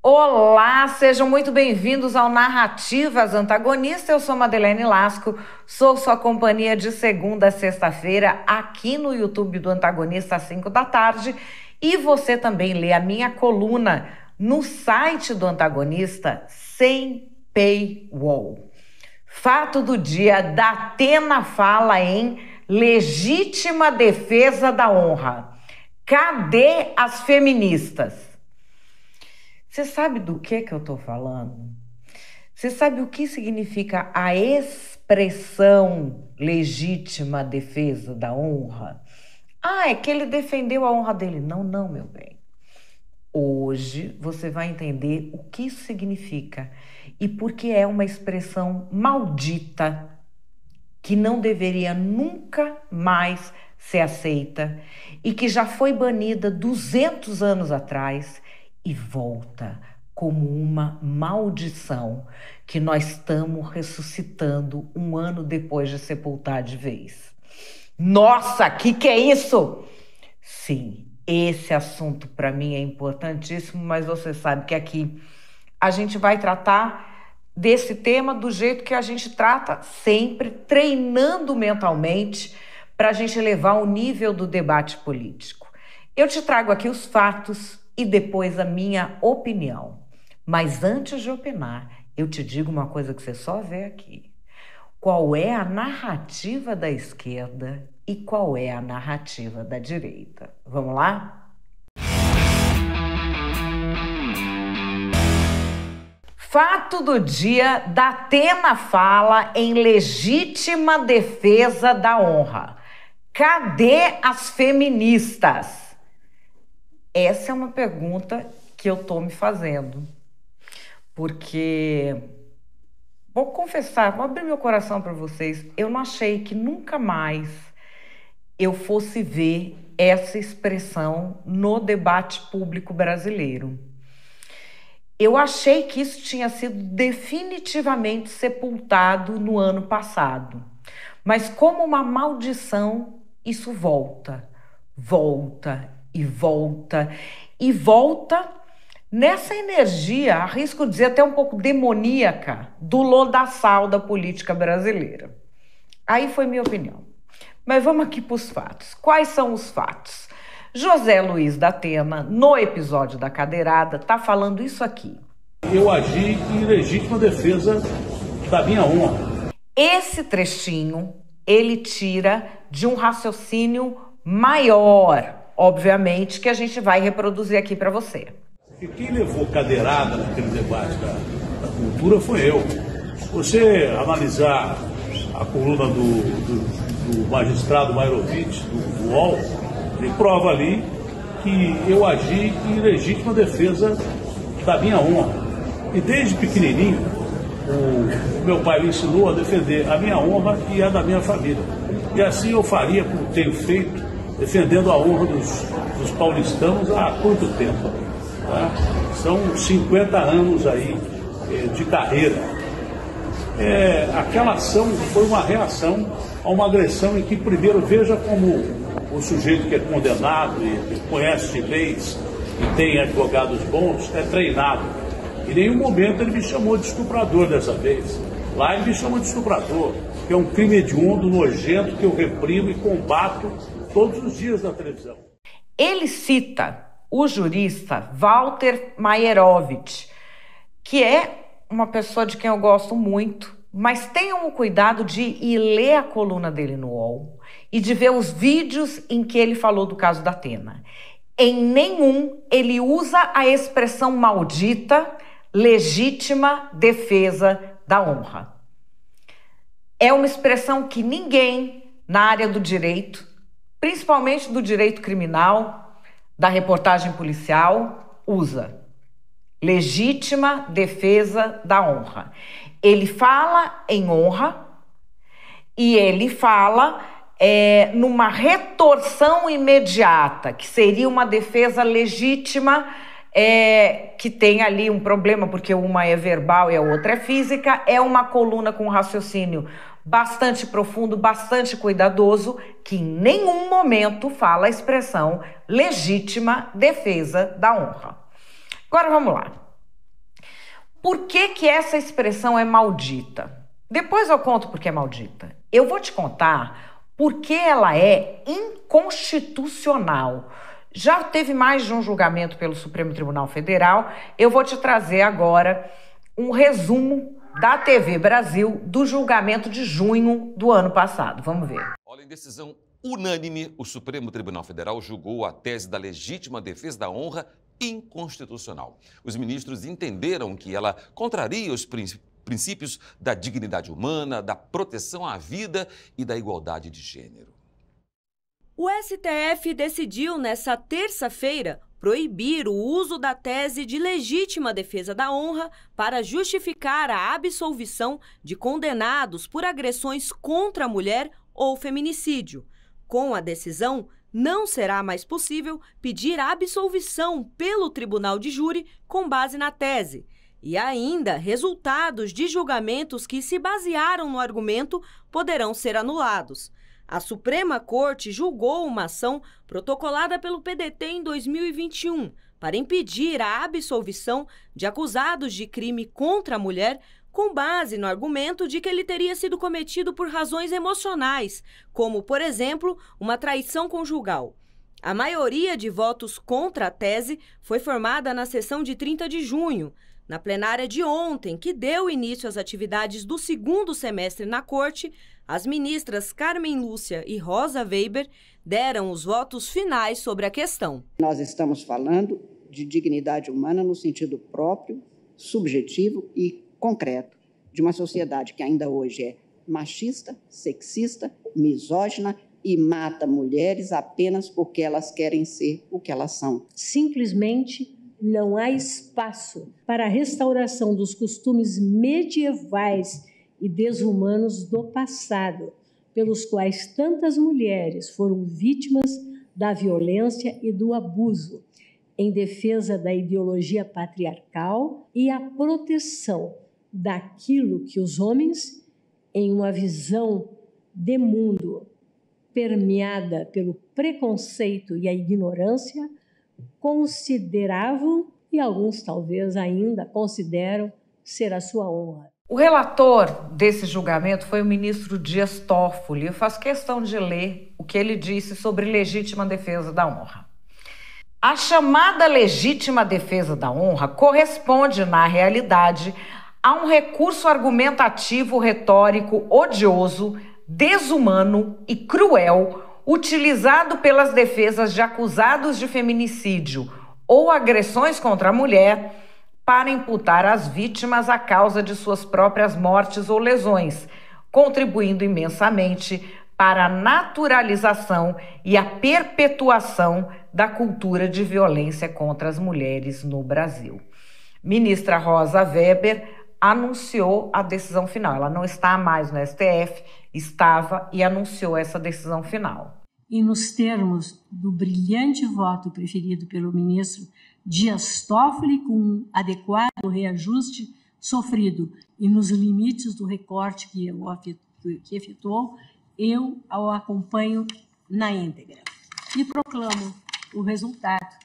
Olá, sejam muito bem-vindos ao Narrativas Antagonistas. Eu sou Madeleine Lasco, sou sua companhia de segunda a sexta-feira aqui no YouTube do Antagonista às 5 da tarde. E você também lê a minha coluna no site do Antagonista sem paywall. Fato do dia: Datena fala em legítima defesa da honra. Cadê as feministas? Você sabe do que eu estou falando? Você sabe o que significa a expressão legítima defesa da honra? É que ele defendeu a honra dele. Não, meu bem. Hoje você vai entender o que isso significa e por que é uma expressão maldita que não deveria nunca mais ser aceita e que já foi banida 200 anos atrás e volta como uma maldição que nós estamos ressuscitando um ano depois de sepultar de vez. Nossa, que é isso? Sim, esse assunto para mim é importantíssimo, mas você sabe que aqui a gente vai tratar desse tema do jeito que a gente trata sempre, treinando mentalmente para a gente elevar o nível do debate político. Eu te trago aqui os fatos e depois a minha opinião. Mas antes de opinar, eu te digo uma coisa que você só vê aqui. Qual é a narrativa da esquerda e qual é a narrativa da direita? Vamos lá? Fato do dia: Datena fala em legítima defesa da honra. Cadê as feministas? Essa é uma pergunta que eu estou me fazendo, porque, vou confessar, vou abrir meu coração para vocês, eu não achei que nunca mais eu fosse ver essa expressão no debate público brasileiro. Eu achei que isso tinha sido definitivamente sepultado no ano passado, mas como uma maldição, isso volta e volta nessa energia, arrisco dizer até um pouco demoníaca, do lodaçal da política brasileira. Aí foi minha opinião. Mas vamos aqui para os fatos. Quais são os fatos? José Luiz Datena, no episódio da cadeirada, está falando isso aqui. Eu agi em legítima defesa da minha honra. Esse trechinho ele tira de um raciocínio maior, obviamente, que a gente vai reproduzir aqui para você. E quem levou cadeirada naquele debate da cultura foi eu. Se você analisar a coluna do magistrado Mairovitch, do UOL, ele prova ali que eu agi em legítima defesa da minha honra. E desde pequenininho, o meu pai me ensinou a defender a minha honra e a da minha família. E assim eu faria, como tenho feito, defendendo a honra dos paulistanos há quanto tempo? Tá? São 50 anos aí de carreira. Aquela ação foi uma reação a uma agressão em que, primeiro, veja como o sujeito que é condenado e conhece de leis e tem advogados bons, é treinado. Em nenhum momento ele me chamou de estuprador dessa vez. Lá ele me chamou de estuprador, que é um crime hediondo, nojento, que eu reprimo e combato todos os dias na televisão. Ele cita o jurista Walter Maierovitch, que é uma pessoa de quem eu gosto muito, mas tenham o cuidado de ir ler a coluna dele no UOL e de ver os vídeos em que ele falou do caso Datena. Em nenhum ele usa a expressão maldita legítima defesa da honra. É uma expressão que ninguém na área do direito, principalmente do direito criminal, da reportagem policial, usa. Legítima defesa da honra. Ele fala em honra e ele fala numa retorção imediata, que seria uma defesa legítima, que tem ali um problema, porque uma é verbal e a outra é física. É uma coluna com raciocínio bastante profundo, bastante cuidadoso, que em nenhum momento fala a expressão legítima defesa da honra. Agora vamos lá. Por que que essa expressão é maldita? Depois eu conto por que é maldita. Eu vou te contar por que ela é inconstitucional. Já teve mais de um julgamento pelo Supremo Tribunal Federal. Eu vou te trazer agora um resumo da TV Brasil do julgamento de junho do ano passado. Vamos ver. Olha, em decisão unânime, o Supremo Tribunal Federal julgou a tese da legítima defesa da honra inconstitucional. Os ministros entenderam que ela contraria os princípios da dignidade humana, da proteção à vida e da igualdade de gênero. O STF decidiu nesta terça-feira proibir o uso da tese de legítima defesa da honra para justificar a absolvição de condenados por agressões contra a mulher ou feminicídio. Com a decisão, não será mais possível pedir absolvição pelo tribunal de júri com base na tese. E ainda, resultados de julgamentos que se basearam no argumento poderão ser anulados. A Suprema Corte julgou uma ação protocolada pelo PDT em 2021 para impedir a absolvição de acusados de crime contra a mulher com base no argumento de que ele teria sido cometido por razões emocionais, como, por exemplo, uma traição conjugal. A maioria de votos contra a tese foi formada na sessão de 30 de junho. Na plenária de ontem, que deu início às atividades do segundo semestre na Corte, as ministras Carmen Lúcia e Rosa Weber deram os votos finais sobre a questão. Nós estamos falando de dignidade humana no sentido próprio, subjetivo e concreto, de uma sociedade que ainda hoje é machista, sexista, misógina e mata mulheres apenas porque elas querem ser o que elas são. Simplesmente não há espaço para a restauração dos costumes medievais e desumanos do passado, pelos quais tantas mulheres foram vítimas da violência e do abuso, em defesa da ideologia patriarcal e a proteção daquilo que os homens, em uma visão de mundo permeada pelo preconceito e a ignorância, consideravam, e alguns talvez ainda consideram, ser a sua honra. O relator desse julgamento foi o ministro Dias Toffoli. Eu faço questão de ler o que ele disse sobre legítima defesa da honra. A chamada legítima defesa da honra corresponde, na realidade, a um recurso argumentativo retórico odioso, desumano e cruel utilizado pelas defesas de acusados de feminicídio ou agressões contra a mulher para imputar às vítimas a causa de suas próprias mortes ou lesões, contribuindo imensamente para a naturalização e a perpetuação da cultura de violência contra as mulheres no Brasil. Ministra Rosa Weber anunciou a decisão final. Ela não está mais no STF, estava e anunciou essa decisão final. E nos termos do brilhante voto preferido pelo ministro Dias Toffoli, com um adequado reajuste sofrido e nos limites do recorte que efetuou, eu o acompanho na íntegra. E proclamo o resultado.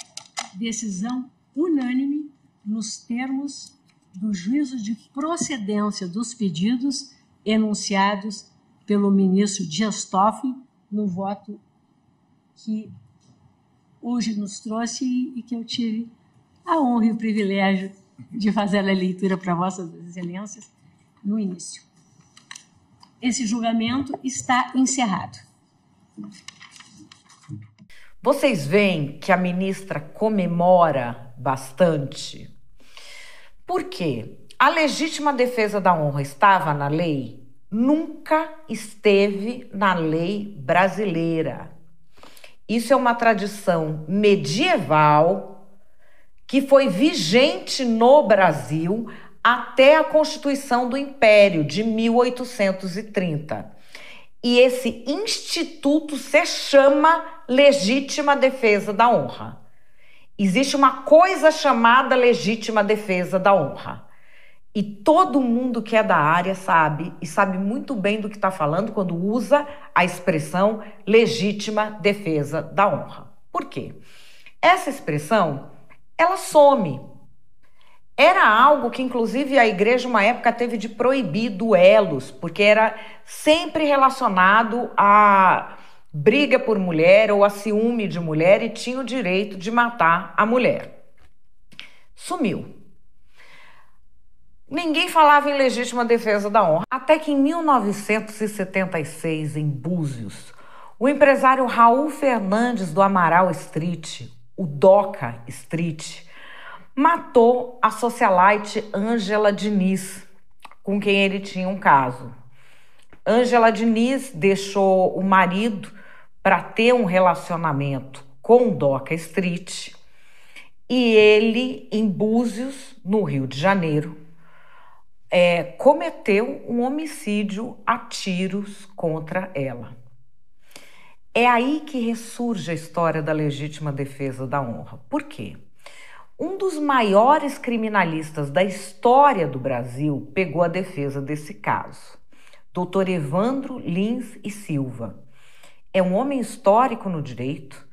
Decisão unânime nos termos do juízo de procedência dos pedidos enunciados pelo ministro Dias Toffoli no voto que hoje nos trouxe e que eu tive a honra e o privilégio de fazer a leitura para Vossas Excelências no início. Esse julgamento está encerrado. Vocês veem que a ministra comemora bastante. Por quê? A legítima defesa da honra estava na lei? Nunca esteve na lei brasileira. Isso é uma tradição medieval que foi vigente no Brasil até a Constituição do Império de 1830. E esse instituto se chama legítima defesa da honra. Existe uma coisa chamada legítima defesa da honra. E todo mundo que é da área sabe, e sabe muito bem do que está falando quando usa a expressão legítima defesa da honra. Por quê? Essa expressão, ela some. Era algo que, inclusive, a igreja, uma época, teve de proibir duelos, porque era sempre relacionado a briga por mulher ou a ciúme de mulher e tinha o direito de matar a mulher. Sumiu. Ninguém falava em legítima defesa da honra. Até que em 1976, em Búzios, o empresário Raul Fernandes do Amaral Street, o Doca Street, matou a socialite Ângela Diniz, com quem ele tinha um caso. Ângela Diniz deixou o marido para ter um relacionamento com o Doca Street e ele, em Búzios, no Rio de Janeiro, cometeu um homicídio a tiros contra ela. É aí que ressurge a história da legítima defesa da honra. Por quê? Um dos maiores criminalistas da história do Brasil pegou a defesa desse caso, Dr. Evandro Lins e Silva. É um homem histórico no direito,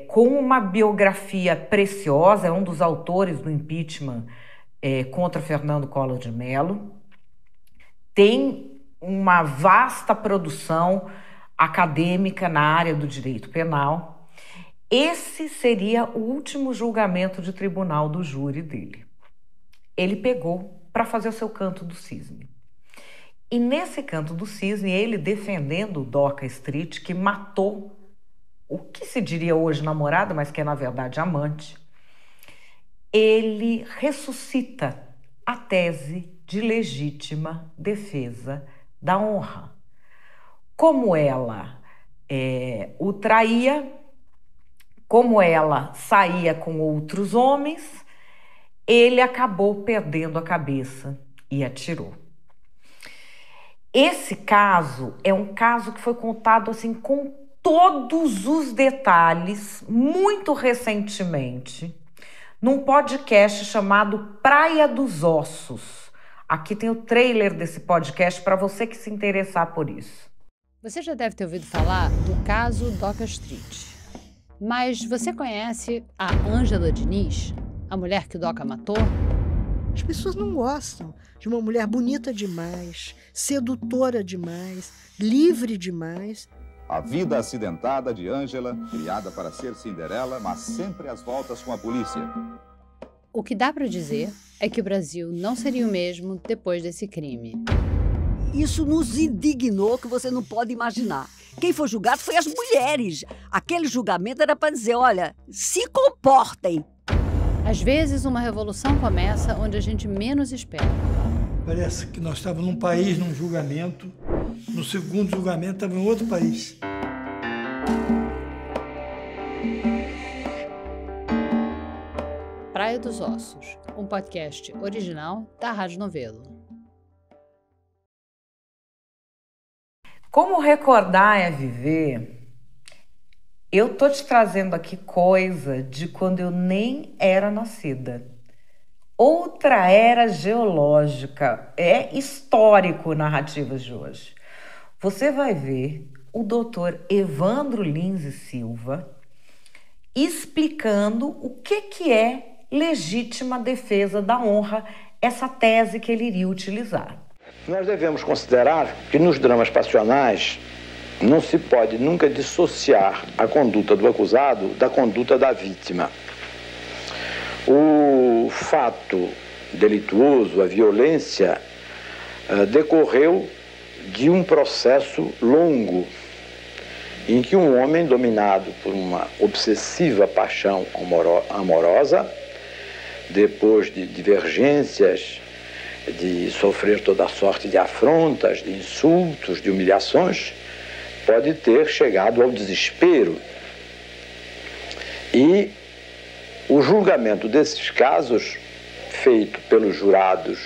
com uma biografia preciosa, é um dos autores do impeachment contra Fernando Collor de Mello. Tem uma vasta produção acadêmica na área do direito penal. Esse seria o último julgamento de tribunal do júri dele. Ele pegou para fazer o seu canto do cisne. E nesse canto do cisne, ele defendendo o Doca Street, que matou o que se diria hoje namorada, mas que é na verdade amante, ele ressuscita a tese de legítima defesa da honra. Como ela o traía, como ela saía com outros homens, ele acabou perdendo a cabeça e atirou. Esse caso é um caso que foi contado assim com todos os detalhes, muito recentemente, num podcast chamado Praia dos Ossos. Aqui tem o trailer desse podcast para você que se interessar por isso. Você já deve ter ouvido falar do caso Doca Street. Mas você conhece a Ângela Diniz, a mulher que o Doca matou? As pessoas não gostam de uma mulher bonita demais, sedutora demais, livre demais. A vida acidentada de Ângela, criada para ser Cinderela, mas sempre às voltas com a polícia. O que dá para dizer é que o Brasil não seria o mesmo depois desse crime. Isso nos indignou que você não pode imaginar. Quem foi julgado foi as mulheres. Aquele julgamento era para dizer, olha, se comportem. Às vezes, uma revolução começa onde a gente menos espera. Parece que nós estávamos num país, num julgamento. No segundo julgamento, estávamos em outro país. Praia dos Ossos, um podcast original da Rádio Novelo. Como recordar é viver, eu tô te trazendo aqui coisa de quando eu nem era nascida. Outra era geológica, é histórico Narrativas de hoje. Você vai ver o doutor Evandro Lins e Silva explicando o que é legítima defesa da honra, essa tese que ele iria utilizar. Nós devemos considerar que nos dramas passionais não se pode nunca dissociar a conduta do acusado da conduta da vítima. O fato delituoso, a violência, decorreu de um processo longo em que um homem dominado por uma obsessiva paixão amorosa, depois de divergências, de sofrer toda sorte de afrontas, de insultos, de humilhações, pode ter chegado ao desespero. E o julgamento desses casos, feito pelos jurados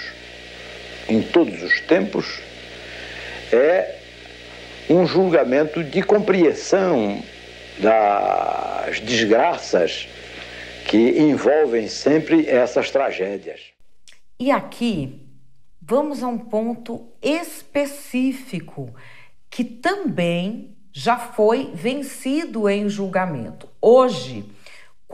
em todos os tempos, é um julgamento de compreensão das desgraças que envolvem sempre essas tragédias. E aqui vamos a um ponto específico que também já foi vencido em julgamento. Hoje,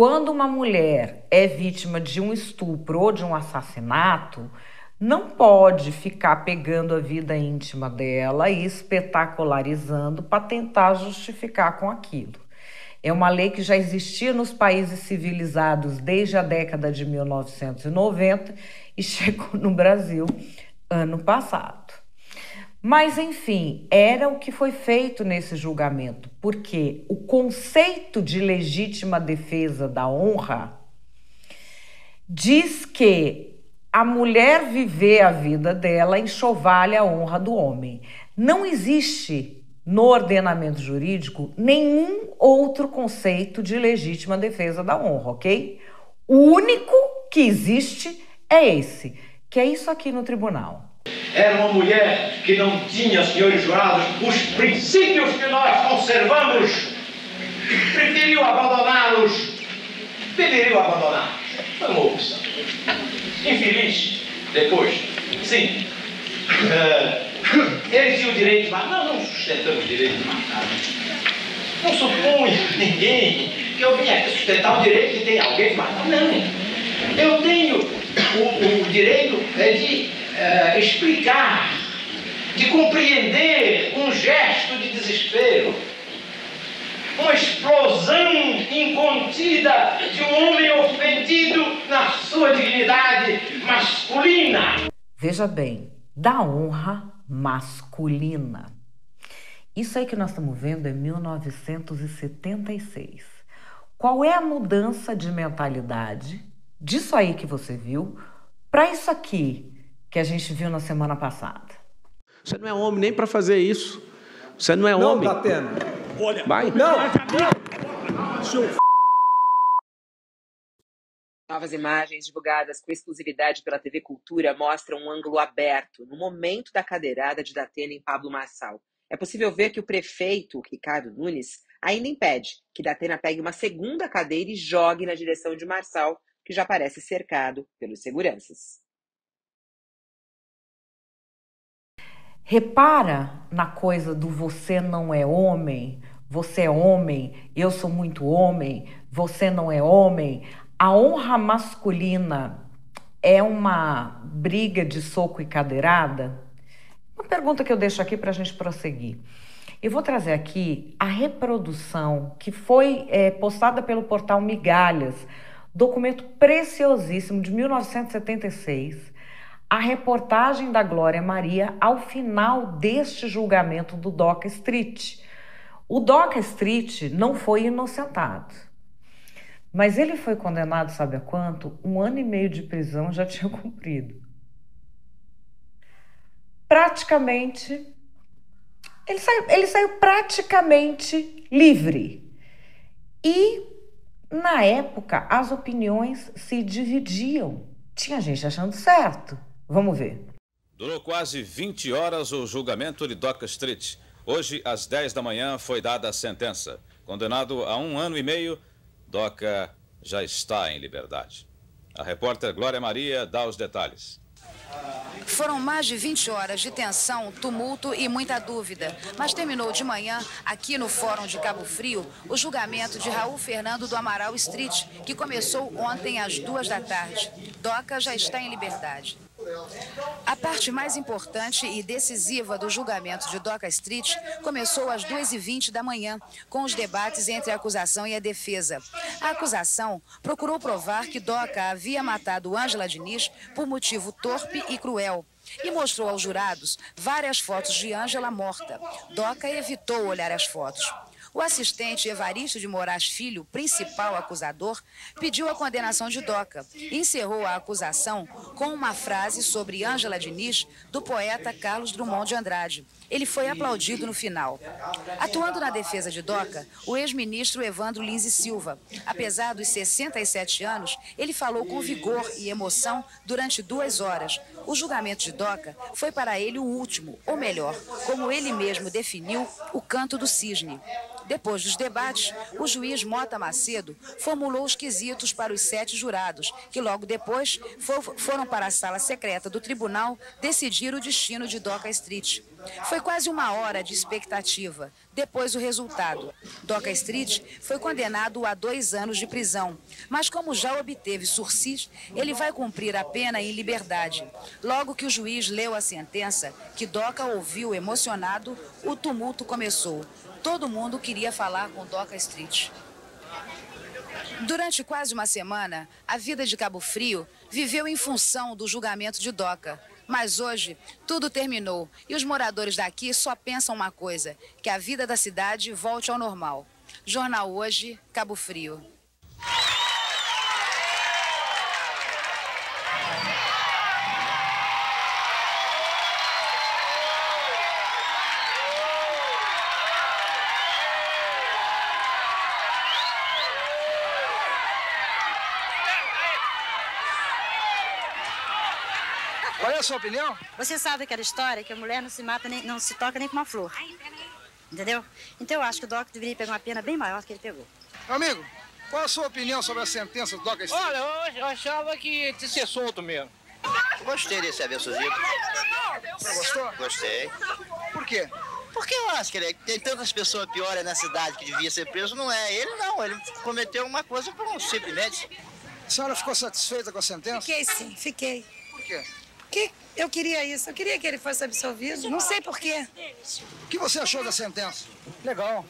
quando uma mulher é vítima de um estupro ou de um assassinato, não pode ficar pegando a vida íntima dela e espetacularizando para tentar justificar com aquilo. É uma lei que já existia nos países civilizados desde a década de 1990 e chegou no Brasil ano passado. Mas, enfim, era o que foi feito nesse julgamento, porque o conceito de legítima defesa da honra diz que a mulher viver a vida dela enxovalha a honra do homem. Não existe no ordenamento jurídico nenhum outro conceito de legítima defesa da honra, ok? O único que existe é esse, que é isso aqui no tribunal. Era uma mulher que não tinha, senhores jurados, os princípios que nós conservamos. Preferiu abandoná-los. Foi uma opção. Infeliz, depois, sim. Eles tinham o direito de matar. Não sustentamos o direito de matar. Não supunha ninguém que eu vinha aqui sustentar o direito que tem alguém de matar. Não. Eu tenho o direito de explicar, de compreender um gesto de desespero, uma explosão incontida de um homem ofendido na sua dignidade masculina. Veja bem, da honra masculina. Isso aí que nós estamos vendo é 1976. Qual é a mudança de mentalidade disso aí que você viu para isso aqui que a gente viu na semana passada? Você não é homem nem para fazer isso. Você não é homem. Não, Datena. Olha. Vai. Não. Novas imagens divulgadas com exclusividade pela TV Cultura mostram um ângulo aberto no momento da cadeirada de Datena em Pablo Marçal. É possível ver que o prefeito, Ricardo Nunes, ainda impede que Datena pegue uma segunda cadeira e jogue na direção de Marçal, que já parece cercado pelos seguranças. Repara na coisa do você não é homem, eu sou muito homem, você não é homem. A honra masculina é uma briga de soco e cadeirada? Uma pergunta que eu deixo aqui para a gente prosseguir. Eu vou trazer aqui a reprodução que foi postada pelo portal Migalhas, documento preciosíssimo de 1976, a reportagem da Glória Maria ao final deste julgamento do Doca Street. O Doca Street não foi inocentado, mas ele foi condenado, sabe a quanto? 1 ano e meio de prisão já tinha cumprido. Praticamente, ele saiu praticamente livre. E, na época, as opiniões se dividiam. Tinha gente achando certo. Vamos ver. Durou quase 20 horas o julgamento de Doca Street. Hoje, às 10 da manhã, foi dada a sentença. Condenado a 1 ano e meio, Doca já está em liberdade. A repórter Glória Maria dá os detalhes. Foram mais de 20 horas de tensão, tumulto e muita dúvida. Mas terminou de manhã, aqui no Fórum de Cabo Frio, o julgamento de Raul Fernando do Amaral Street, que começou ontem às 2 da tarde. Doca já está em liberdade. A parte mais importante e decisiva do julgamento de Doca Street começou às 2h20 da manhã, com os debates entre a acusação e a defesa. A acusação procurou provar que Doca havia matado Ângela Diniz por motivo torpe e cruel e mostrou aos jurados várias fotos de Ângela morta. Doca evitou olhar as fotos. O assistente Evaristo de Moraes Filho, principal acusador, pediu a condenação de Doca e encerrou a acusação com uma frase sobre Ângela Diniz do poeta Carlos Drummond de Andrade. Ele foi aplaudido no final. Atuando na defesa de Doca, o ex-ministro Evandro Lins e Silva. Apesar dos 67 anos, ele falou com vigor e emoção durante 2 horas. O julgamento de Doca foi para ele o último, ou melhor, como ele mesmo definiu, o canto do cisne. Depois dos debates, o juiz Mota Macedo formulou os quesitos para os 7 jurados, que logo depois foram para a sala secreta do tribunal decidir o destino de Doca Street. Foi quase 1 hora de expectativa. Depois do resultado, Doca Street foi condenado a 2 anos de prisão. Mas como já obteve sursis, ele vai cumprir a pena em liberdade. Logo que o juiz leu a sentença, que Doca ouviu emocionado, o tumulto começou. Todo mundo queria falar com Doca Street. Durante quase 1 semana, a vida de Cabo Frio viveu em função do julgamento de Doca. Mas hoje, tudo terminou e os moradores daqui só pensam uma coisa, que a vida da cidade volte ao normal. Jornal Hoje, Cabo Frio. Qual é a sua opinião? Você sabe aquela história que a mulher não se mata, não se toca nem com uma flor. Entendeu? Então eu acho que o Doca deveria pegar uma pena bem maior do que ele pegou. Meu amigo, qual a sua opinião sobre a sentença do Doca Street? Olha, eu achava que tinha que ser solto mesmo. Gostei desse Abençoado. Você gostou? Gostei. Por quê? Porque eu acho que tem tantas pessoas piores na cidade que devia ser preso, não é? Ele não, ele cometeu uma coisa simplesmente. A senhora ficou satisfeita com a sentença? Fiquei sim, fiquei. Por quê? Porque eu queria isso, eu queria que ele fosse absolvido, não sei por quê. O que você achou da sentença? Legal.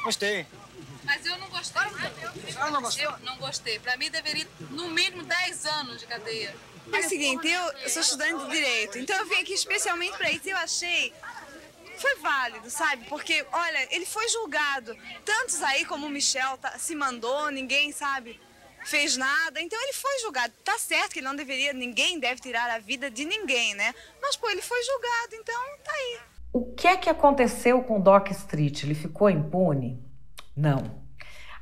Gostei. Mas eu não gostei. Ah, não gostou? Eu não gostei. Pra mim deveria, no mínimo, 10 anos de cadeia. É o seguinte, eu sou estudante de Direito, então eu vim aqui especialmente pra isso. Eu achei... Foi válido, sabe? Porque, olha, ele foi julgado. Tantos aí, como o Michel, se mandou, ninguém, sabe, fez nada. Então ele foi julgado. Tá certo que ele não deveria, ninguém deve tirar a vida de ninguém, né? Mas, pô, ele foi julgado, então tá aí. O que é que aconteceu com o Doca Street? Ele ficou impune? Não.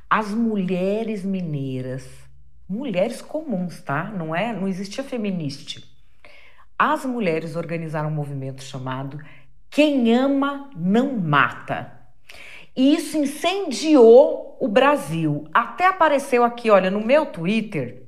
As mulheres mineiras, mulheres comuns, tá? Não existia feminista. As mulheres organizaram um movimento chamado Quem Ama Não Mata. E isso incendiou o Brasil. Até apareceu aqui, olha, no meu Twitter,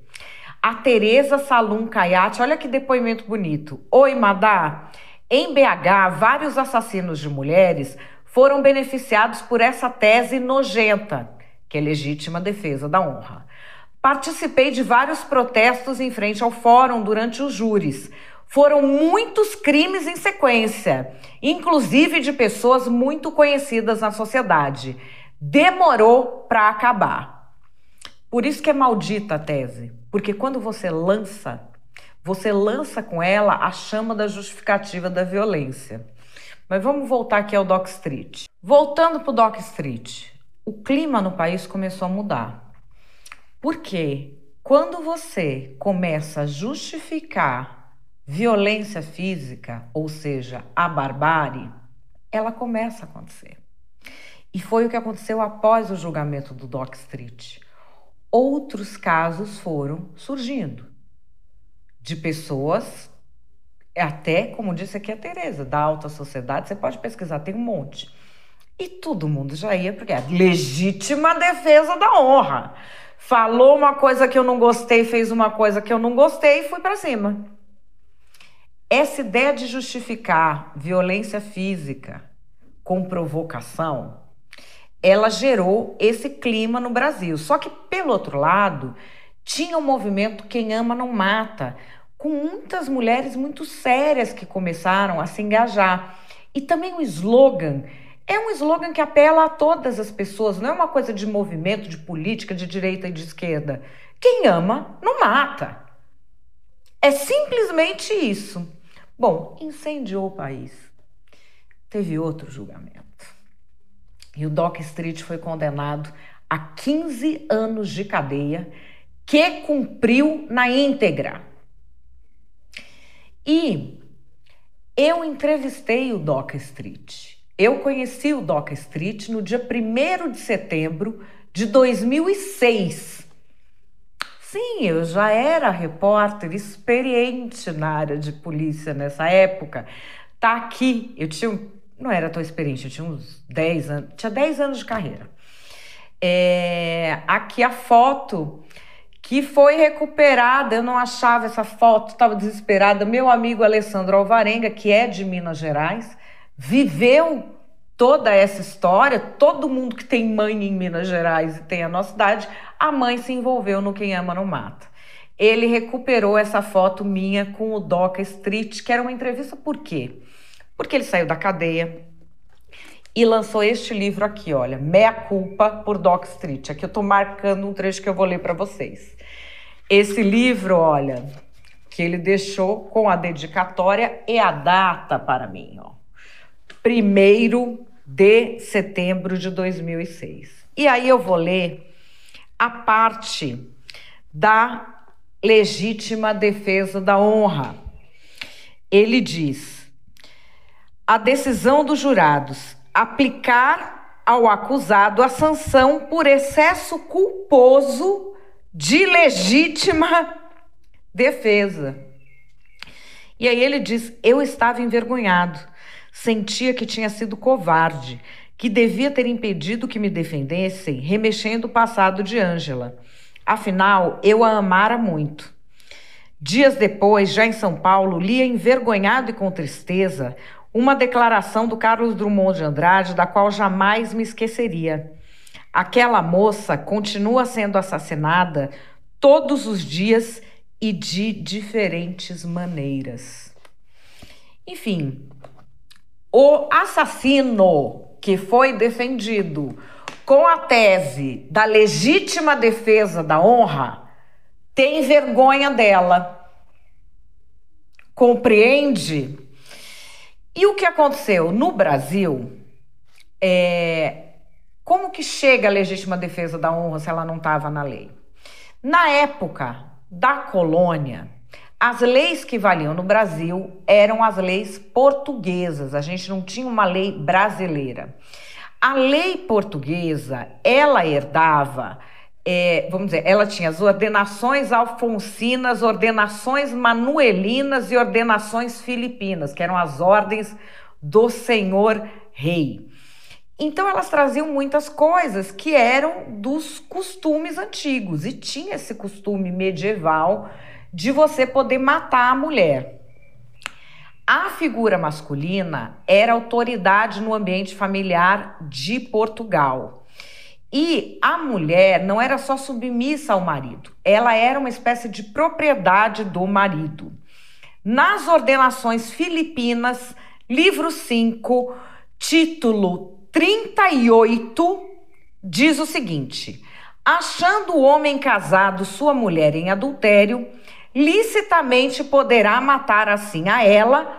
a Tereza Salum Caiate. Olha que depoimento bonito. Oi, Madá. Em BH, vários assassinos de mulheres foram beneficiados por essa tese nojenta, que é legítima defesa da honra. Participei de vários protestos em frente ao fórum durante os júris. Foram muitos crimes em sequência, inclusive de pessoas muito conhecidas na sociedade. Demorou para acabar. Por isso que é maldita a tese, porque quando você lança com ela a chama da justificativa da violência. Mas vamos voltar aqui ao Doca Street. Voltando para o Doca Street, o clima no país começou a mudar. Porque quando você começa a justificar violência física, ou seja, a barbárie, ela começa a acontecer. E foi o que aconteceu após o julgamento do Doca Street. Outros casos foram surgindo de pessoas, até, como disse aqui a Tereza, da alta sociedade, você pode pesquisar, tem um monte. E todo mundo já ia, porque é legítima defesa da honra. Falou uma coisa que eu não gostei, fez uma coisa que eu não gostei e fui para cima. Essa ideia de justificar violência física com provocação, ela gerou esse clima no Brasil. Só que, pelo outro lado, tinha o movimento Quem Ama Não Mata, com muitas mulheres muito sérias que começaram a se engajar. E também o slogan é um slogan que apela a todas as pessoas, não é uma coisa de movimento, de política, de direita e de esquerda. Quem ama, não mata. É simplesmente isso. Bom, incendiou o país. Teve outro julgamento. E o Doca Street foi condenado a 15 anos de cadeia, que cumpriu na íntegra. E eu entrevistei o Doca Street. Eu conheci o Doca Street no dia 1º de setembro de 2006. Sim, eu já era repórter experiente na área de polícia nessa época. Tá aqui, não era tão experiente, eu tinha uns 10 anos, tinha 10 anos de carreira. Aqui a foto que foi recuperada, eu não achava essa foto, estava desesperada. Meu amigo Alessandro Alvarenga, que é de Minas Gerais, viveu toda essa história. Todo mundo que tem mãe em Minas Gerais e tem a nossa idade, a mãe se envolveu no Quem Ama Não Mata. Ele recuperou essa foto minha com o Doca Street, que era uma entrevista. Por quê? Porque ele saiu da cadeia e lançou este livro aqui, olha, Mea Culpa, por Doca Street. Aqui eu tô marcando um trecho que eu vou ler para vocês. Esse livro, olha, que ele deixou com a dedicatória e a data para mim, ó. 1º de setembro de 2006. E aí eu vou ler a parte da legítima defesa da honra. Ele diz: a decisão dos jurados aplicar ao acusado a sanção por excesso culposo de legítima defesa. E aí ele diz: eu estava envergonhado, sentia que tinha sido covarde, que devia ter impedido que me defendessem, remexendo o passado de Ângela. Afinal, eu a amara muito. Dias depois, já em São Paulo, lia envergonhado e com tristeza uma declaração do Carlos Drummond de Andrade, da qual jamais me esqueceria. Aquela moça continua sendo assassinada todos os dias e de diferentes maneiras. Enfim, o assassino que foi defendido com a tese da legítima defesa da honra tem vergonha dela. Compreende? E o que aconteceu? No Brasil, como que chega a legítima defesa da honra se ela não estava na lei? Na época da colônia, as leis que valiam no Brasil eram as leis portuguesas. A gente não tinha uma lei brasileira. A lei portuguesa, ela herdava, vamos dizer, ela tinha as ordenações alfonsinas, ordenações manuelinas e ordenações filipinas, que eram as ordens do senhor rei. Então elas traziam muitas coisas que eram dos costumes antigos, e tinha esse costume medieval de você poder matar a mulher. A figura masculina era autoridade no ambiente familiar de Portugal. E a mulher não era só submissa ao marido, ela era uma espécie de propriedade do marido. Nas ordenações filipinas, livro 5, título 38, diz o seguinte: achando o homem casado sua mulher em adultério, licitamente poderá matar assim a ela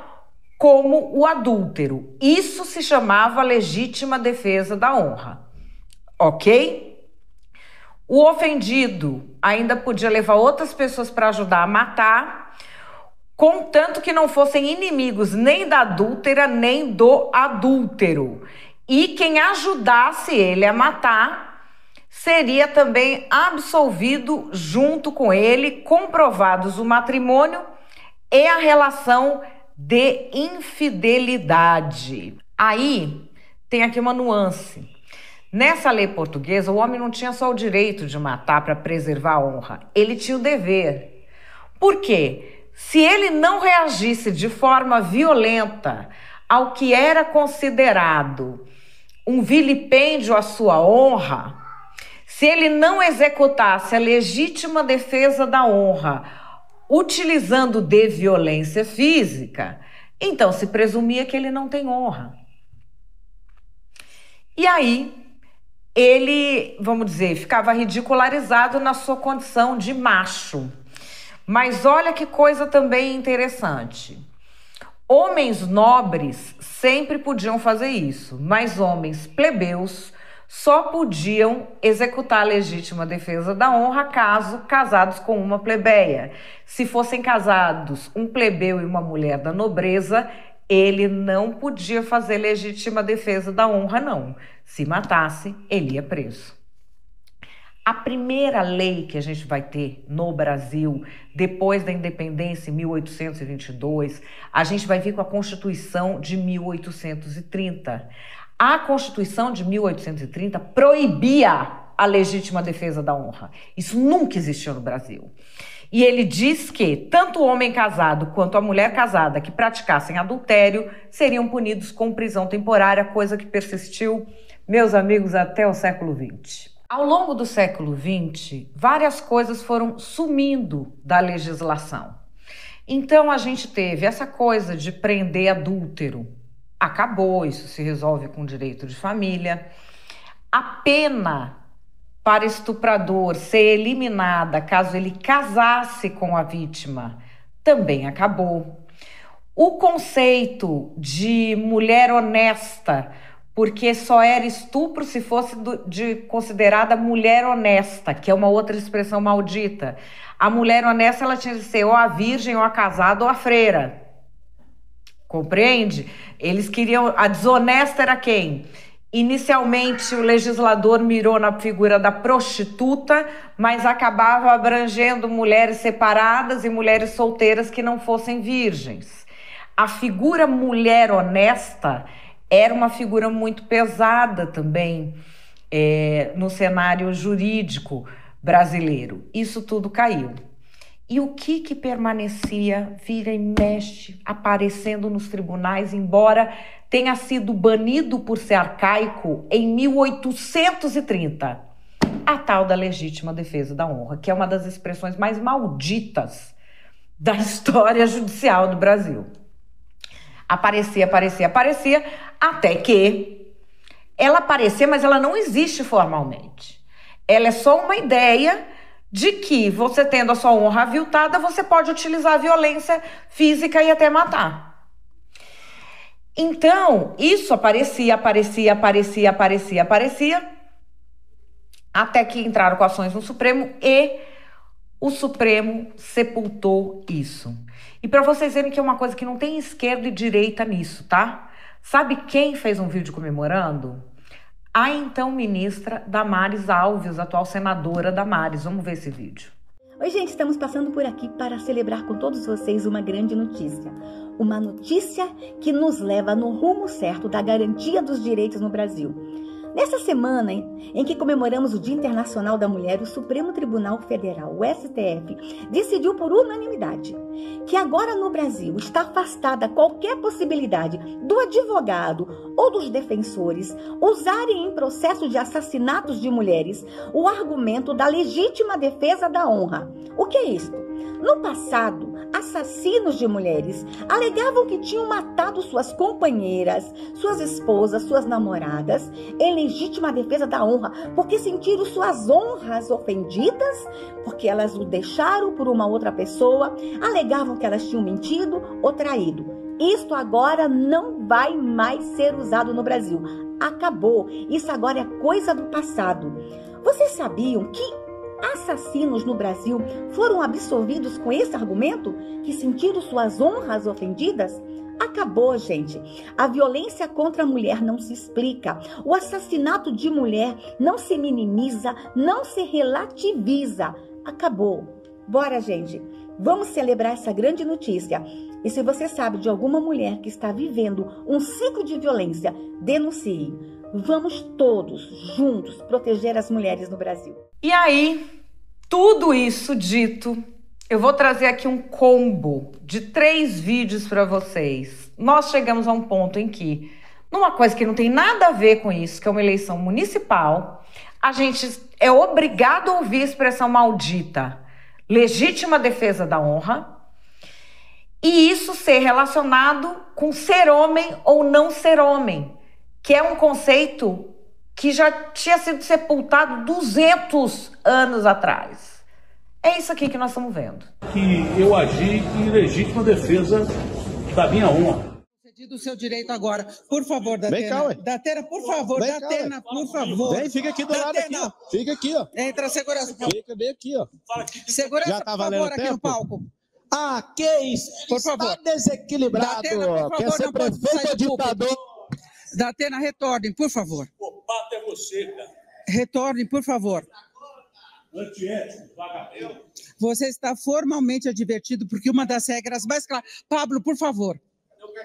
como o adúltero. Isso se chamava legítima defesa da honra. Ok? O ofendido ainda podia levar outras pessoas para ajudar a matar, contanto que não fossem inimigos nem da adúltera nem do adúltero. E quem ajudasse ele a matar seria também absolvido junto com ele, comprovados o matrimônio e a relação de infidelidade. Aí tem aqui uma nuance. Nessa lei portuguesa, o homem não tinha só o direito de matar para preservar a honra, ele tinha o dever. Por quê? Se ele não reagisse de forma violenta ao que era considerado um vilipêndio à sua honra, se ele não executasse a legítima defesa da honra utilizando de violência física, então se presumia que ele não tem honra. E aí ele, vamos dizer, ficava ridicularizado na sua condição de macho. Mas olha que coisa também interessante. Homens nobres sempre podiam fazer isso, mas homens plebeus só podiam executar a legítima defesa da honra caso casados com uma plebeia. Se fossem casados um plebeu e uma mulher da nobreza, ele não podia fazer legítima defesa da honra, não. Se matasse, ele ia preso. A primeira lei que a gente vai ter no Brasil, depois da independência em 1822, a gente vai vir com a Constituição de 1830. A Constituição de 1830 proibia a legítima defesa da honra. Isso nunca existiu no Brasil. E ele diz que tanto o homem casado quanto a mulher casada que praticassem adultério seriam punidos com prisão temporária, coisa que persistiu, meus amigos, até o século XX. Ao longo do século XX, várias coisas foram sumindo da legislação. Então a gente teve essa coisa de prender adúltero. Acabou, isso se resolve com direito de família. A pena para estuprador ser eliminada caso ele casasse com a vítima também acabou. O conceito de mulher honesta, porque só era estupro se fosse considerada mulher honesta, que é uma outra expressão maldita. A mulher honesta, ela tinha de ser ou a virgem, ou a casada, ou a freira. Compreende? Eles queriam... A desonesta era quem? Inicialmente, o legislador mirou na figura da prostituta, mas acabava abrangendo mulheres separadas e mulheres solteiras que não fossem virgens. A figura mulher honesta era uma figura muito pesada também no cenário jurídico brasileiro. Isso tudo caiu. E o que permanecia, vira e mexe, aparecendo nos tribunais, embora tenha sido banido por ser arcaico em 1830? A tal da legítima defesa da honra, que é uma das expressões mais malditas da história judicial do Brasil. Aparecia, até que ela aparecia, mas ela não existe formalmente. Ela é só uma ideia de que você tendo a sua honra aviltada, você pode utilizar a violência física e até matar. Então, isso aparecia, até que entraram com ações no Supremo e o Supremo sepultou isso. E para vocês verem que é uma coisa que não tem esquerda e direita nisso, tá? Sabe quem fez um vídeo comemorando? A então ministra Damares Alves, atual senadora Damares. Vamos ver esse vídeo. Oi, gente, estamos passando por aqui para celebrar com todos vocês uma grande notícia. Uma notícia que nos leva no rumo certo da garantia dos direitos no Brasil. Nessa semana em que comemoramos o Dia Internacional da Mulher, o Supremo Tribunal Federal, o STF, decidiu por unanimidade que agora no Brasil está afastada qualquer possibilidade do advogado ou dos defensores usarem em processo de assassinatos de mulheres o argumento da legítima defesa da honra. O que é isto? No passado, assassinos de mulheres alegavam que tinham matado suas companheiras, suas esposas, suas namoradas, em legítima defesa da honra, porque sentiram suas honras ofendidas, porque elas o deixaram por uma outra pessoa, alegavam que elas tinham mentido ou traído. Isto agora não vai mais ser usado no Brasil. Acabou. Isso agora é coisa do passado. Vocês sabiam que assassinos no Brasil foram absolvidos com esse argumento? Que sentiram suas honras ofendidas? Acabou, gente. A violência contra a mulher não se explica. O assassinato de mulher não se minimiza, não se relativiza. Acabou. Bora, gente. Vamos celebrar essa grande notícia. E se você sabe de alguma mulher que está vivendo um ciclo de violência, denuncie. Vamos todos juntos proteger as mulheres no Brasil. E aí, tudo isso dito, eu vou trazer aqui um combo de 3 vídeos para vocês. Nós chegamos a um ponto em que, numa coisa que não tem nada a ver com isso, que é uma eleição municipal, a gente é obrigado a ouvir a expressão maldita, legítima defesa da honra, e isso ser relacionado com ser homem ou não ser homem, que é um conceito que já tinha sido sepultado 200 anos atrás. É isso aqui que nós estamos vendo. Que eu agi em legítima defesa da minha honra. Do seu direito agora, por favor, Datena. Vem cá, ué. Datena, por favor, Vem Datena, cá, por favor. Vem, fica aqui do lado aqui, ó. Fica aqui, ó. Entra a segurança. Fica bem aqui, ó. Segurança, já tá por favor, aqui no palco. Ah, que isso? Por favor. Está desequilibrado. Datena, por favor, quer ser prefeito ou ditador? Datena, retornem, por favor. O pato é você, cara. Retornem, por favor. Antiético, vagabundo. Você está formalmente advertido, porque uma das regras mais claras... Pablo, por favor,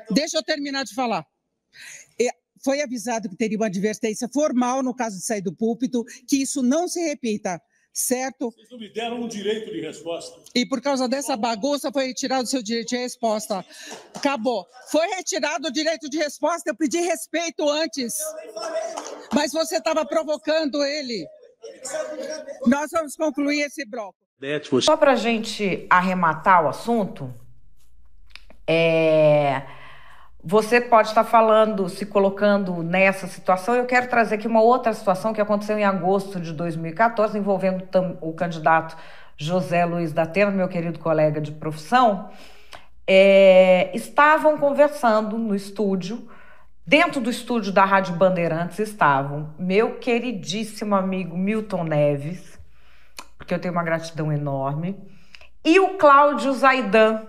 deixa eu terminar de falar. Foi avisado que teria uma advertência formal no caso de sair do púlpito, que isso não se repita. certo? Vocês não me deram um direito de resposta. E por causa dessa bagunça foi retirado o seu direito de resposta. Acabou. Foi retirado o direito de resposta, eu pedi respeito antes. Mas você estava provocando ele. Nós vamos concluir esse bloco. Só para a gente arrematar o assunto, você pode estar falando, se colocando nessa situação. Eu quero trazer aqui uma outra situação que aconteceu em agosto de 2014, envolvendo o candidato José Luiz da Atena, meu querido colega de profissão. Estavam conversando no estúdio, dentro do estúdio da Rádio Bandeirantes estavam meu queridíssimo amigo Milton Neves, porque eu tenho uma gratidão enorme, e o Cláudio Zaidan,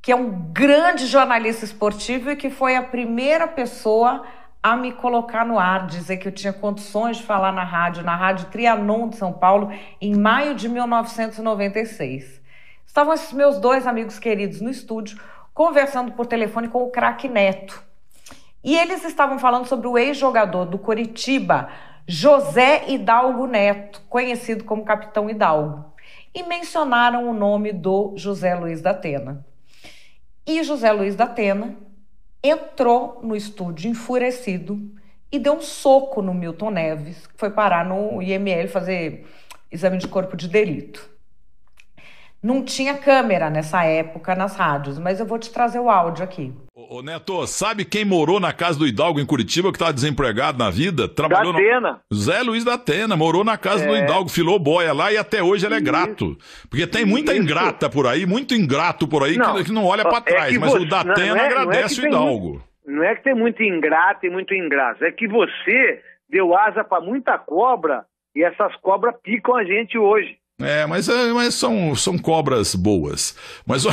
que é um grande jornalista esportivo e que foi a primeira pessoa a me colocar no ar, dizer que eu tinha condições de falar na Rádio Trianon de São Paulo, em maio de 1996. Estavam esses meus dois amigos queridos no estúdio, conversando por telefone com o craque Neto. E eles estavam falando sobre o ex-jogador do Coritiba, José Hidalgo Neto, conhecido como Capitão Hidalgo. E mencionaram o nome do José Luiz da Atena. E José Luiz da Atena entrou no estúdio enfurecido e deu um soco no Milton Neves, que foi parar no IML fazer exame de corpo de delito. Não tinha câmera nessa época nas rádios, mas eu vou te trazer o áudio aqui. Ô Neto, sabe quem morou na casa do Hidalgo em Curitiba, que estava desempregado na vida? Trabalhou da Atena. Zé Luiz da Atena, morou na casa do Hidalgo, filou boia lá e até hoje ele é grato. Porque tem muita ingrata por aí, muito ingrato por aí que não olha pra trás, mas o da Atena agradece o Hidalgo. Não é que tem muito ingrato e muito ingrato, é que você deu asa pra muita cobra e essas cobras picam a gente hoje. Mas são cobras boas. Mas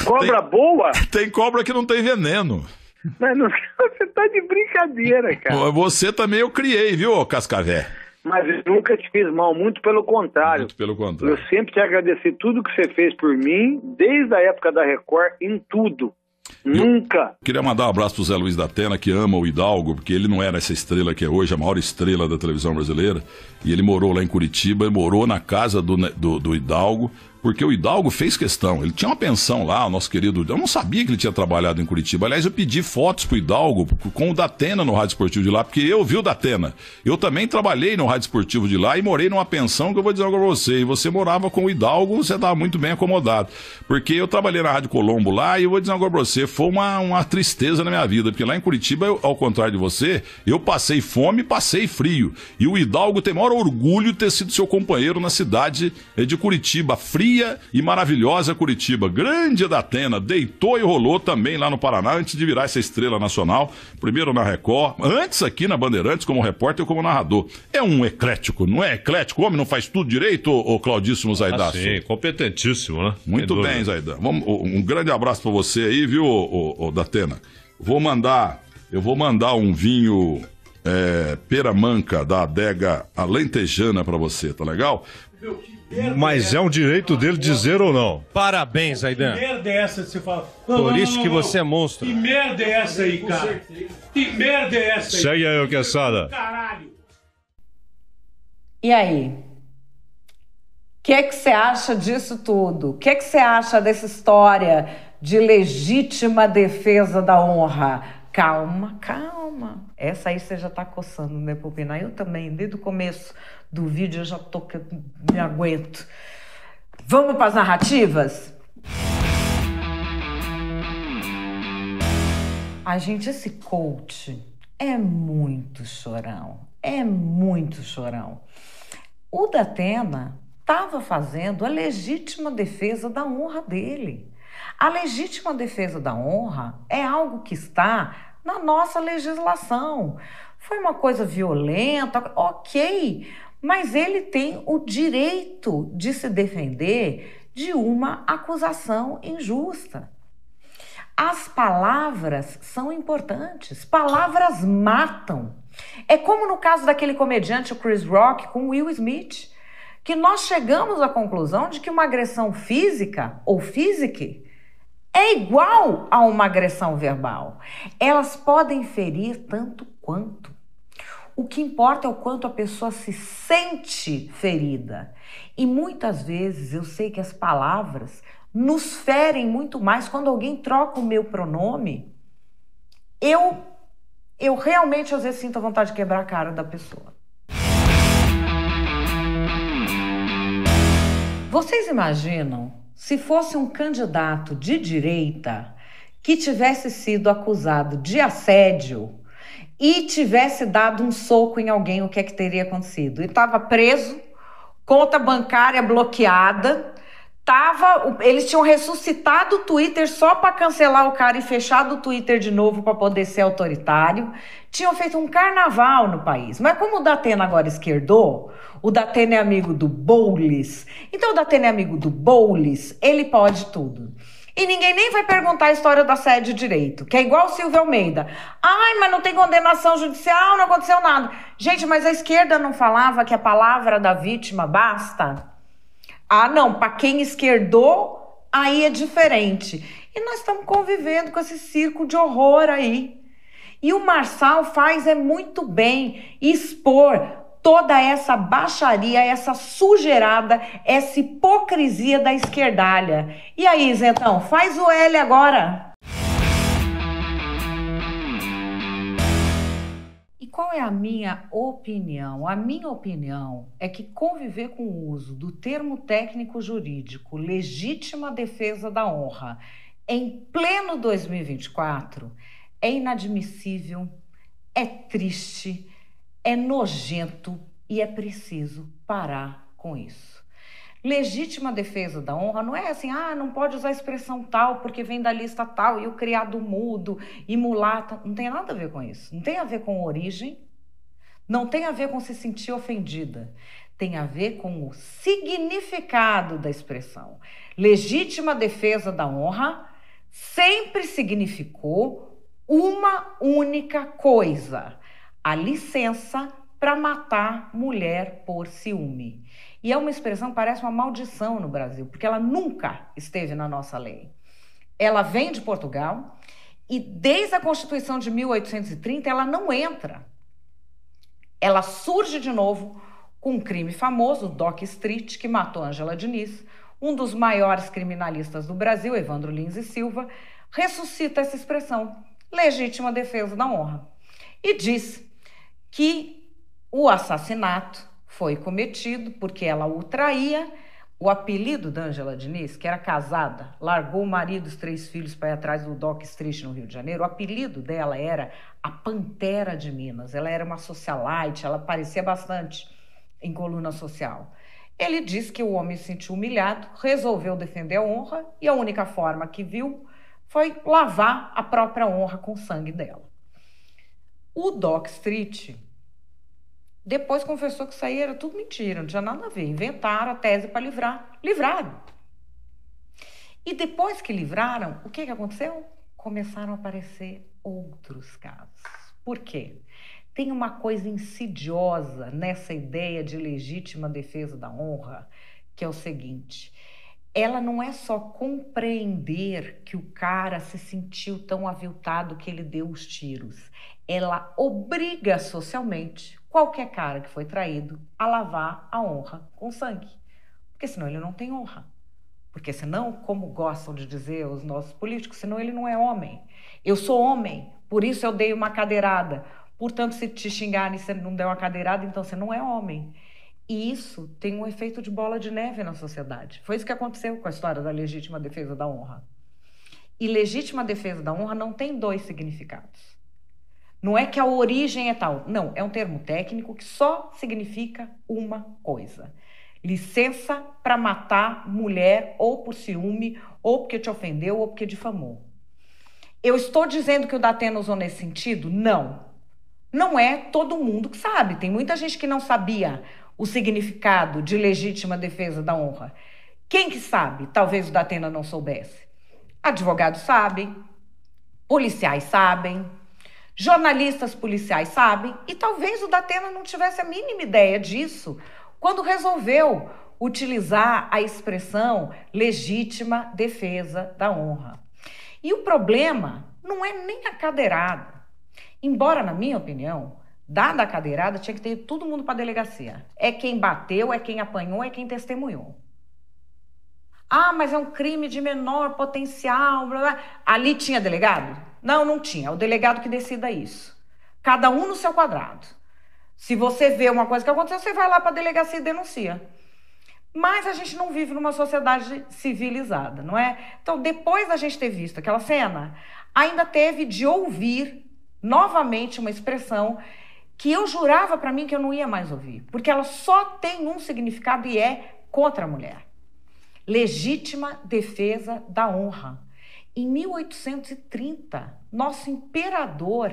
cobra boa? Tem cobra que não tem veneno. Mas não, você tá de brincadeira, cara. Você também eu criei, viu, Cascavé? Mas eu nunca te fiz mal, muito pelo contrário. Muito pelo contrário. Eu sempre te agradeci tudo que você fez por mim, desde a época da Record, em tudo. Nunca. Queria mandar um abraço pro Zé Luiz da Atena, que ama o Hidalgo, porque ele não era essa estrela que é hoje, a maior estrela da televisão brasileira. E ele morou lá em Curitiba, morou na casa do Hidalgo, porque o Hidalgo fez questão. Ele tinha uma pensão lá, o nosso querido... Eu não sabia que ele tinha trabalhado em Curitiba. Aliás, eu pedi fotos pro Hidalgo com o da Atena no Rádio Esportivo de lá, porque eu vi o da Atena. Eu também trabalhei no Rádio Esportivo de lá e morei numa pensão que eu vou dizer agora pra você. E você morava com o Hidalgo, você estava muito bem acomodado. Porque eu trabalhei na Rádio Colombo lá e eu vou dizer agora pra você, foi uma tristeza na minha vida. Porque lá em Curitiba, ao contrário de você, eu passei fome e passei frio. E o Hidalgo tem maior orgulho de ter sido seu companheiro na cidade de Curitiba. Fria e maravilhosa Curitiba. Grande da Atena, deitou e rolou também lá no Paraná antes de virar essa estrela nacional. Primeiro na Record, antes aqui na Bandeirantes como repórter e como narrador. É um eclético, não é eclético? O homem não faz tudo direito, ô Claudíssimo Zaidaço? Sim, competentíssimo, né? Muito bem, Zaidan. Um grande abraço pra você aí, viu, ô da Atena? Eu vou mandar um vinho Peramanca da adega alentejana pra você, tá legal? Mas é um direito dele dizer ou não. Parabéns, Zaidan. Que merda é essa que você fala? Por isso que você é monstro. Que merda é essa aí, cara? Que merda é essa aí? Segue aí, Quesada. Caralho. E aí? O que você acha disso tudo? O que você acha dessa história de legítima defesa da honra? Calma, calma. Essa aí você já tá coçando, né, Pupina? Eu também, desde o começo do vídeo eu já tô que me aguento. Vamos para as narrativas? Gente, esse coach é muito chorão. É muito chorão. O da Atena estava fazendo a legítima defesa da honra dele. A legítima defesa da honra é algo que está na nossa legislação. Foi uma coisa violenta, ok, mas ele tem o direito de se defender de uma acusação injusta. As palavras são importantes, palavras matam. É como no caso daquele comediante, o Chris Rock, com Will Smith, que nós chegamos à conclusão de que uma agressão física ou física é igual a uma agressão verbal. Elas podem ferir tanto quanto. O que importa é o quanto a pessoa se sente ferida. E muitas vezes eu sei que as palavras nos ferem muito mais. Quando alguém troca o meu pronome, eu realmente às vezes sinto a vontade de quebrar a cara da pessoa. Vocês imaginam se fosse um candidato de direita que tivesse sido acusado de assédio e tivesse dado um soco em alguém, o que é que teria acontecido? Ele estava preso, conta bancária bloqueada, eles tinham ressuscitado o Twitter só para cancelar o cara e fechado o Twitter de novo para poder ser autoritário. Tinham feito um carnaval no país. Mas como o Datena agora esquerdou, o Datena é amigo do Boulos. Então o Datena é amigo do Boulos, ele pode tudo. E ninguém nem vai perguntar a história do assédio direito, que é igual o Silvio Almeida. Ai, mas não tem condenação judicial, não aconteceu nada. Gente, mas a esquerda não falava que a palavra da vítima basta? Ah, não, para quem esquerdou, aí é diferente. E nós estamos convivendo com esse circo de horror aí. E o Marçal faz muito bem expor toda essa baixaria, essa sujeirada, essa hipocrisia da esquerdalha. E aí, Zentão, faz o L agora. Qual é a minha opinião? A minha opinião é que conviver com o uso do termo técnico jurídico legítima defesa da honra em pleno 2024 é inadmissível, é triste, é nojento e é preciso parar com isso. Legítima defesa da honra não é assim, não pode usar a expressão tal porque vem da lista tal e o criado mudo e mulata. Não tem nada a ver com isso. Não tem a ver com origem, não tem a ver com se sentir ofendida. Tem a ver com o significado da expressão. Legítima defesa da honra sempre significou uma única coisa: a licença para matar mulher por ciúme. E é uma expressão que parece uma maldição no Brasil, porque ela nunca esteve na nossa lei. Ela vem de Portugal e desde a Constituição de 1830 ela não entra. Ela surge de novo com um crime famoso, o Doc Street, que matou Ângela Diniz, um dos maiores criminalistas do Brasil, Evandro Lins e Silva, ressuscita essa expressão, legítima defesa da honra, e diz que o assassinato foi cometido porque ela o traía. O apelido da Ângela Diniz, que era casada, largou o marido e os 3 filhos para ir atrás do Doc Street no Rio de Janeiro, o apelido dela era a Pantera de Minas. Ela era uma socialite, ela aparecia bastante em coluna social. Ele disse que o homem se sentiu humilhado, resolveu defender a honra e a única forma que viu foi lavar a própria honra com o sangue dela. O Doc Street depois confessou que isso aí era tudo mentira, não tinha nada a ver. Inventaram a tese para livrar. Livraram. E depois que livraram, o que aconteceu? Começaram a aparecer outros casos. Por quê? Tem uma coisa insidiosa nessa ideia de legítima defesa da honra, que é o seguinte: ela não é só compreender que o cara se sentiu tão aviltado que ele deu os tiros. Ela obriga socialmente qualquer cara que foi traído a lavar a honra com sangue. Porque senão ele não tem honra. Porque senão, como gostam de dizer os nossos políticos, senão ele não é homem. Eu sou homem, por isso eu dei uma cadeirada. Portanto, se te xingarem e você não der uma cadeirada, então você não é homem. E isso tem um efeito de bola de neve na sociedade. Foi isso que aconteceu com a história da legítima defesa da honra. E legítima defesa da honra não tem 2 significados. Não é que a origem é tal. Não, é um termo técnico que só significa uma coisa: licença para matar mulher ou por ciúme, ou porque te ofendeu, ou porque difamou. Eu estou dizendo que o Datena usou nesse sentido? Não. Não é todo mundo que sabe. Tem muita gente que não sabia o significado de legítima defesa da honra. Quem que sabe? Talvez o Datena não soubesse. Advogados sabem, policiais sabem, jornalistas policiais sabem, e talvez o Datena não tivesse a mínima ideia disso quando resolveu utilizar a expressão legítima defesa da honra. E o problema não é nem a cadeirada. Embora, na minha opinião, Dada a cadeirada, tinha que ter todo mundo para a delegacia. É quem bateu, é quem apanhou, é quem testemunhou. Ah, mas é um crime de menor potencial, blá, blá. Ali tinha delegado? Não, não tinha. É o delegado que decida isso. Cada um no seu quadrado. Se você vê uma coisa que aconteceu, você vai lá para a delegacia e denuncia. Mas a gente não vive numa sociedade civilizada, não é? Então, depois da gente ter visto aquela cena, ainda teve de ouvir novamente uma expressão que eu jurava para mim que eu não ia mais ouvir, porque ela só tem um significado e é contra a mulher. Legítima defesa da honra. Em 1830, nosso imperador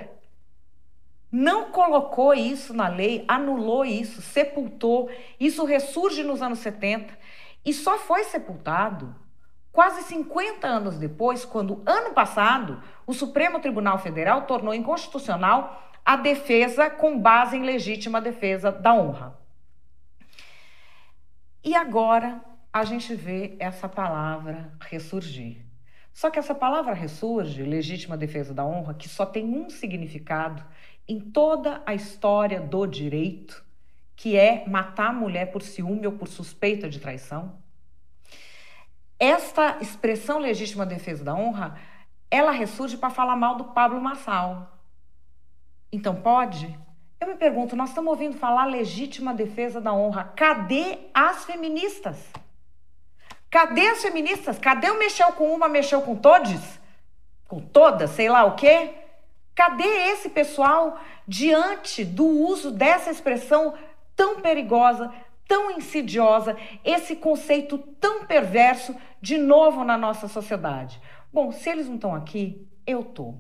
não colocou isso na lei, anulou isso, sepultou. Isso ressurge nos anos 70 e só foi sepultado quase 50 anos depois, quando, ano passado, o Supremo Tribunal Federal tornou inconstitucional a defesa com base em legítima defesa da honra. E agora a gente vê essa palavra ressurgir. Só que essa palavra ressurge, legítima defesa da honra, que só tem um significado em toda a história do direito, que é matar a mulher por ciúme ou por suspeita de traição. Esta expressão legítima defesa da honra, ela ressurge para falar mal do Pablo Marçal. Então pode? Eu me pergunto, nós estamos ouvindo falar legítima defesa da honra. Cadê as feministas? Cadê as feministas? Cadê o mexeu com uma, mexeu com todes? Com todas, sei lá o quê? Cadê esse pessoal diante do uso dessa expressão tão perigosa, tão insidiosa, esse conceito tão perverso de novo na nossa sociedade? Bom, se eles não estão aqui, eu tô.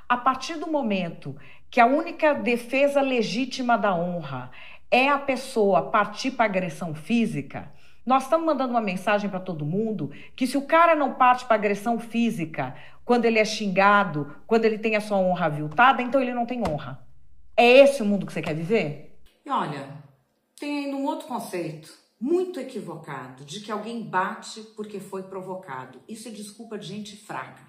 A partir do momento que a única defesa legítima da honra é a pessoa partir para agressão física, nós estamos mandando uma mensagem para todo mundo que se o cara não parte para agressão física quando ele é xingado, quando ele tem a sua honra aviltada, então ele não tem honra. É esse o mundo que você quer viver? E olha, tem ainda um outro conceito muito equivocado de que alguém bate porque foi provocado. Isso é desculpa de gente fraca.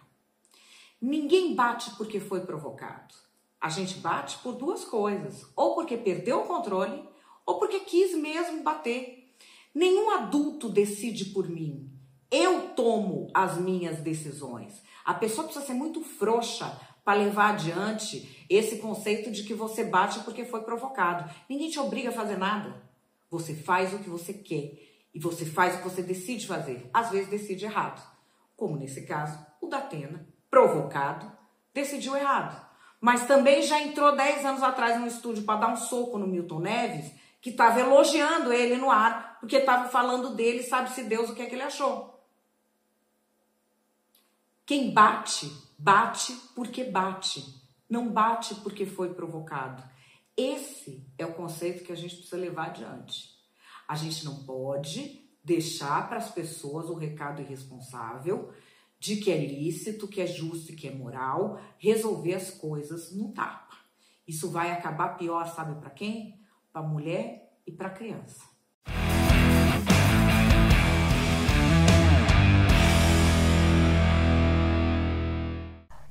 Ninguém bate porque foi provocado. A gente bate por duas coisas. Ou porque perdeu o controle, ou porque quis mesmo bater. Nenhum adulto decide por mim. Eu tomo as minhas decisões. A pessoa precisa ser muito frouxa para levar adiante esse conceito de que você bate porque foi provocado. Ninguém te obriga a fazer nada. Você faz o que você quer. E você faz o que você decide fazer. Às vezes decide errado. Como nesse caso, o Datena, provocado, decidiu errado. Mas também já entrou 10 anos atrás no estúdio para dar um soco no Milton Neves, que estava elogiando ele no ar, porque estava falando dele, sabe-se Deus o que é que ele achou. Quem bate, bate porque bate. Não bate porque foi provocado. Esse é o conceito que a gente precisa levar adiante. A gente não pode deixar para as pessoas o recado irresponsável de que é lícito, que é justo e que é moral resolver as coisas no tapa. Isso vai acabar pior, sabe para quem? Para a mulher e para a criança.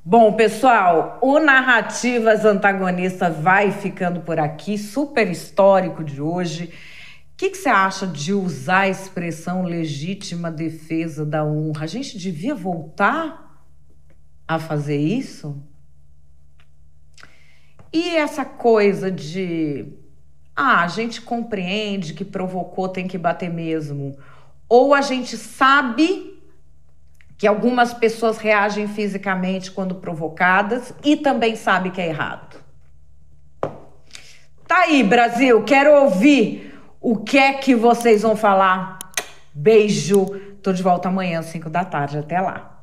Bom, pessoal, o Narrativas Antagonistas vai ficando por aqui, super histórico de hoje. O que você acha de usar a expressão legítima defesa da honra? A gente devia voltar a fazer isso? E essa coisa de... a gente compreende que provocou, tem que bater mesmo. Ou a gente sabe que algumas pessoas reagem fisicamente quando provocadas e também sabe que é errado. Tá aí, Brasil, quero ouvir o que é que vocês vão falar. Beijo, tô de volta amanhã às 5 da tarde, até lá.